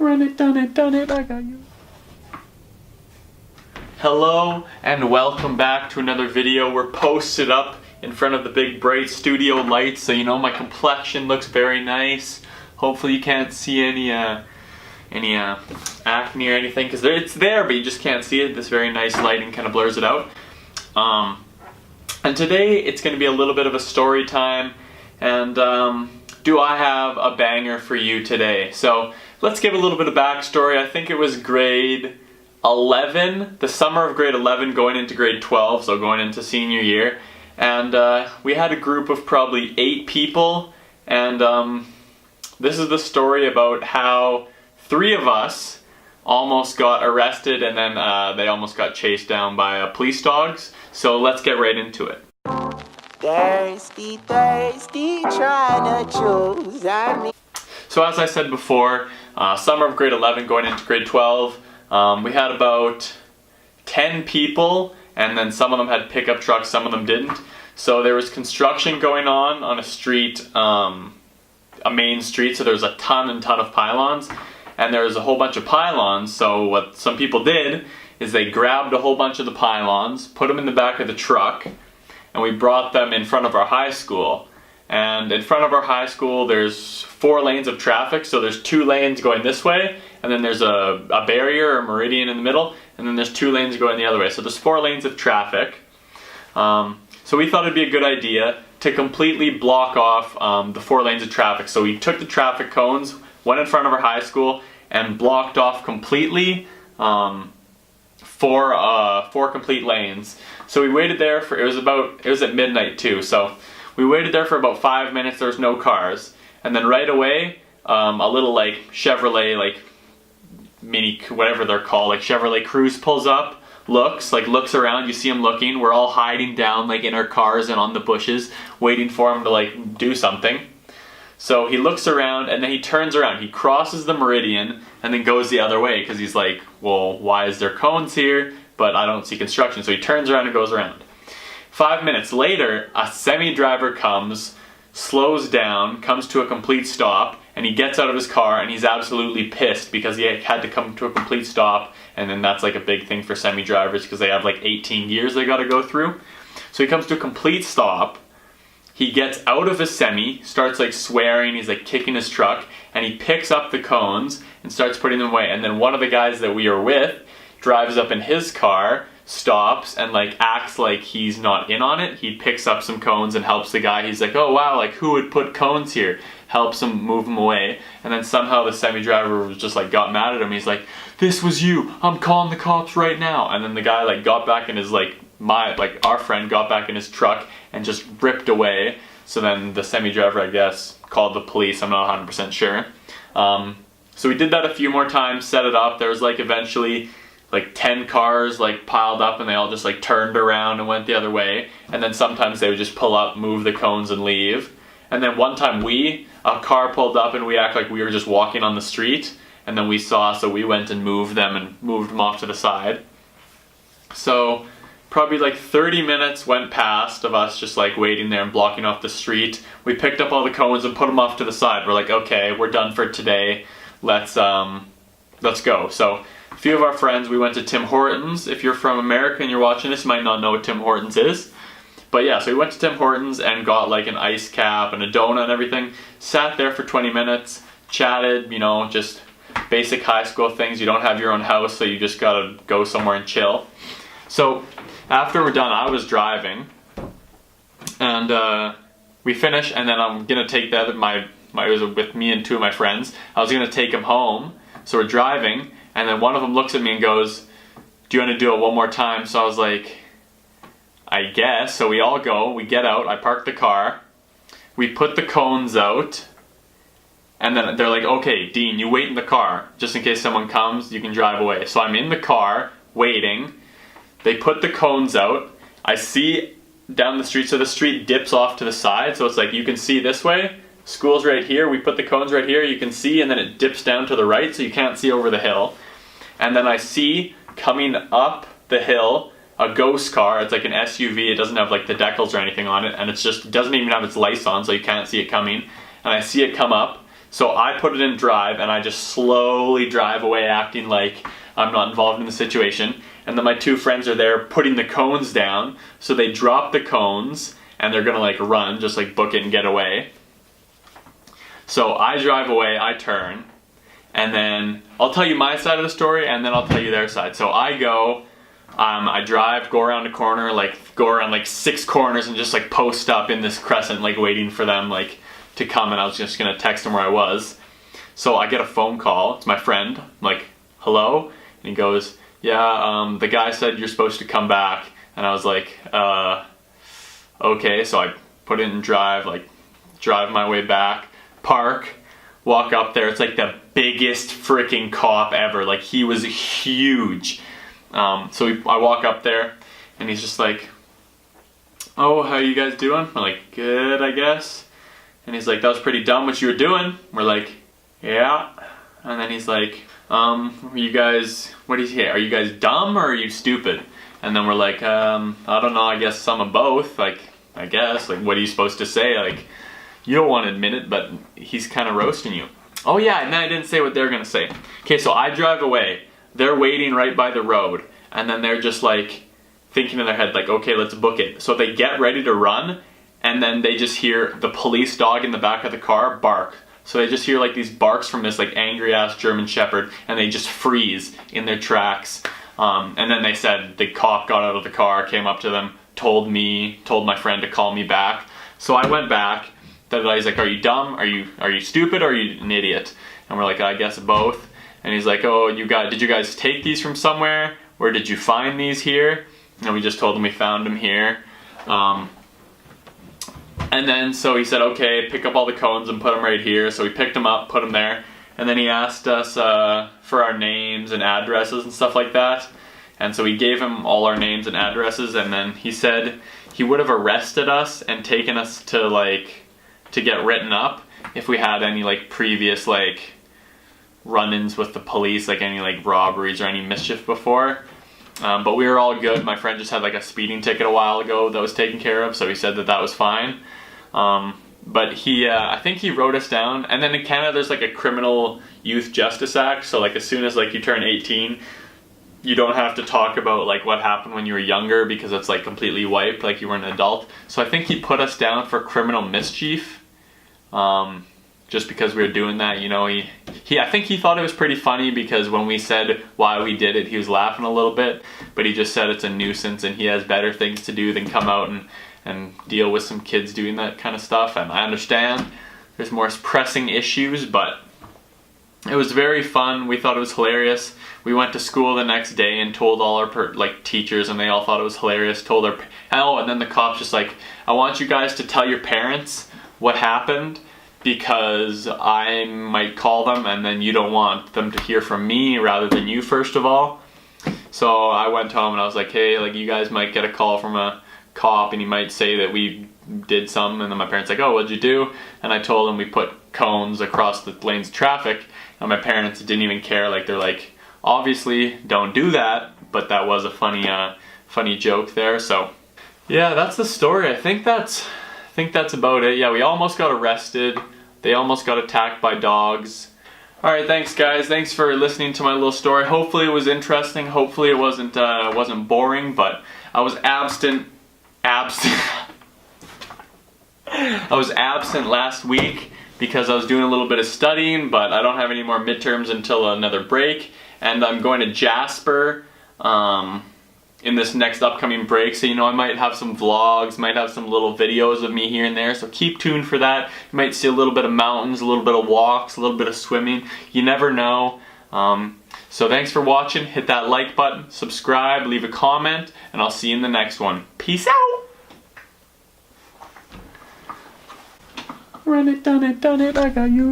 Run it, done it, I got you. Hello and welcome back to another video. We're posted up in front of the big bright studio lights, so you know my complexion looks very nice. Hopefully you can't see any acne or anything, because it's there but you just can't see it. This very nice lighting kind of blurs it out. And today it's going to be a little bit of a story time, and do I have a banger for you today? So let's give a little bit of backstory. I think it was grade 11, the summer of grade 11 going into grade 12, so going into senior year. And we had a group of probably 8 people, and this is the story about how 3 of us almost got arrested, and then they almost got chased down by police dogs. So let's get right into it. Thirsty, trying to choose. So as I said before, summer of grade 11 going into grade 12, we had about 10 people, and then some of them had pickup trucks, some of them didn't. So there was construction going on a street, a main street, so there was a ton of pylons, and there was a whole bunch of pylons. So what some people did is they grabbed a whole bunch of the pylons, put them in the back of the truck, and we brought them in front of our high school. And in front of our high school there's 4 lanes of traffic, so there's 2 lanes going this way, and then there's a barrier or meridian in the middle, and then there's 2 lanes going the other way. So there's 4 lanes of traffic. So we thought it'd be a good idea to completely block off the 4 lanes of traffic. So we took the traffic cones, went in front of our high school, and blocked off completely 4 complete lanes. So we waited there for, it was at midnight too, so we waited there for about 5 minutes. There was no cars, and then right away a little like Chevrolet, like mini, whatever they're called, like Chevrolet Cruze pulls up, looks around. You see him looking. We're all hiding down like in our cars and on the bushes waiting for him to like do something. So he looks around, and then he turns around, he crosses the meridian, and then goes the other way, because he's like, well, why is there cones here but I don't see construction? So he turns around and goes around. 5 minutes later, a semi-driver comes, slows down, comes to a complete stop, and he gets out of his car, and he's absolutely pissed because he had to come to a complete stop. And then that's like a big thing for semi-drivers, because they have like 18 gears they got to go through. So he comes to a complete stop. He gets out of his semi, starts like swearing, he's like kicking his truck, and he picks up the cones and starts putting them away. And then one of the guys that we are with drives up in his car, stops, and like acts like he's not in on it. He picks up some cones and helps the guy. He's like, oh wow, like who would put cones here? Helps him move them away. And then somehow the semi-driver was just like got mad at him. He's like, this was you, I'm calling the cops right now. And then the guy like got back in his our friend got back in his truck and just ripped away. So then the semi-driver, I guess, called the police. I'm not 100% sure. So we did that a few more times, set it up. There was like eventually like 10 cars like piled up, and they all just like turned around and went the other way. And then sometimes they would just pull up, move the cones, and leave. And then one time a car pulled up, and we act like we were just walking on the street, and then we saw, so we went and moved them off to the side. So probably like 30 minutes went past of us just like waiting there and blocking off the street. We picked up all the cones and put them off to the side. We're like, okay, we're done for today. Let's go. So a few of our friends, we went to Tim Hortons. If you're from America and you're watching this, you might not know what Tim Hortons is. But yeah, so we went to Tim Hortons and got like an ice cap and a donut and everything. Sat there for 20 minutes, chatted, you know, just basic high school things. You don't have your own house, so you just gotta go somewhere and chill. So after we're done, I was driving, and we finished, and then I'm gonna take the other, it was with me and 2 of my friends. I was gonna take them home, so we're driving, and then one of them looks at me and goes, do you want to do it one more time? So I was like, I guess. So we all go, we get out, I park the car, we put the cones out, and then they're like, okay, Dean, you wait in the car, just in case someone comes, you can drive away. So I'm in the car, waiting. They put the cones out. I see down the street, so the street dips off to the side, so it's like you can see this way. School's right here, we put the cones right here, you can see, and then it dips down to the right, so you can't see over the hill. And then I see coming up the hill a ghost car. It's like an SUV, it doesn't have like the decals or anything on it, and it doesn't even have its lights on, so you can't see it coming. And I see it come up, So I put it in drive and I just slowly drive away acting like I'm not involved in the situation. And then my two friends are there putting the cones down. So they drop the cones and they're gonna like run, just like book it and get away. So I drive away, I turn, and then I'll tell you my side of the story and then I'll tell you their side. So I go, I drive, go around a corner, like go around like 6 corners and just like post up in this crescent, like waiting for them like to come, and I was just gonna text them where I was. So I get a phone call, it's my friend, I'm like, hello? And he goes, yeah, the guy said you're supposed to come back. And I was like, okay. So I put it in drive, like drive my way back, park, walk up there. It's like the biggest freaking cop ever. Like he was huge. I walk up there and he's just like, oh, how you guys doing? I'm like, good, I guess. And he's like, that was pretty dumb what you were doing. We're like, yeah. And then he's like, are you guys dumb or are you stupid? And then we're like, I don't know, I guess some of both. Like, I guess, like, what are you supposed to say? Like, you don't want to admit it, but he's kind of roasting you. Oh yeah, and then I didn't say what they're gonna say. Okay, so I drive away. They're waiting right by the road. And then they're just like, thinking in their head, like, okay, let's book it. So they get ready to run, and then they just hear the police dog in the back of the car bark. So they just hear like these barks from this like angry ass German Shepherd, and they just freeze in their tracks. And then they said the cop got out of the car, came up to them, told my friend to call me back. So I went back. The guy's like, are you dumb? Are you stupid? Or are you an idiot? And we're like, I guess both. And he's like, oh, did you guys take these from somewhere? Where did you find these here? And we just told him we found them here. And then so he said, okay, pick up all the cones and put them right here. So we picked them up, put them there. And then he asked us for our names and addresses and stuff like that. And so we gave him all our names and addresses. And then he said he would have arrested us and taken us to get written up if we had any like previous like run-ins with the police, like any like robberies or any mischief before. But we were all good. My friend just had like a speeding ticket a while ago that was taken care of, so he said that was fine. But I think he wrote us down. And then in Canada there's like a Criminal Youth Justice Act, so like as soon as like you turn 18, you don't have to talk about like what happened when you were younger because it's like completely wiped, like you were an adult. So I think he put us down for criminal mischief. Just because we were doing that, you know, I think he thought it was pretty funny because when we said why we did it, he was laughing a little bit, but he just said it's a nuisance and he has better things to do than come out and deal with some kids doing that kind of stuff. And I understand there's more pressing issues, but it was very fun. We thought it was hilarious. We went to school the next day and told all our teachers, and they all thought it was hilarious. And then the cops just like, I want you guys to tell your parents what happened, because I might call them and then you don't want them to hear from me rather than you first of all. So I went home and I was like, hey, like you guys might get a call from a cop and he might say that we did something. And then my parents like, oh, what'd you do? And I told them we put cones across the lanes of traffic, and my parents didn't even care. Like they're like, obviously don't do that, but that was a funny joke there. So yeah, that's the story. I think that's about it. Yeah, we almost got arrested. They almost got attacked by dogs. Alright, thanks guys. Thanks for listening to my little story. Hopefully it was interesting. Hopefully it wasn't boring, but I was absent I was absent last week because I was doing a little bit of studying, but I don't have any more midterms until another break. And I'm going to Jasper in this next upcoming break, so you know I might have some vlogs, might have some little videos of me here and there, so keep tuned for that. You might see a little bit of mountains, a little bit of walks, a little bit of swimming, you never know. So thanks for watching, hit that like button, subscribe, leave a comment, and I'll see you in the next one. Peace out! Run it, done it, I got you.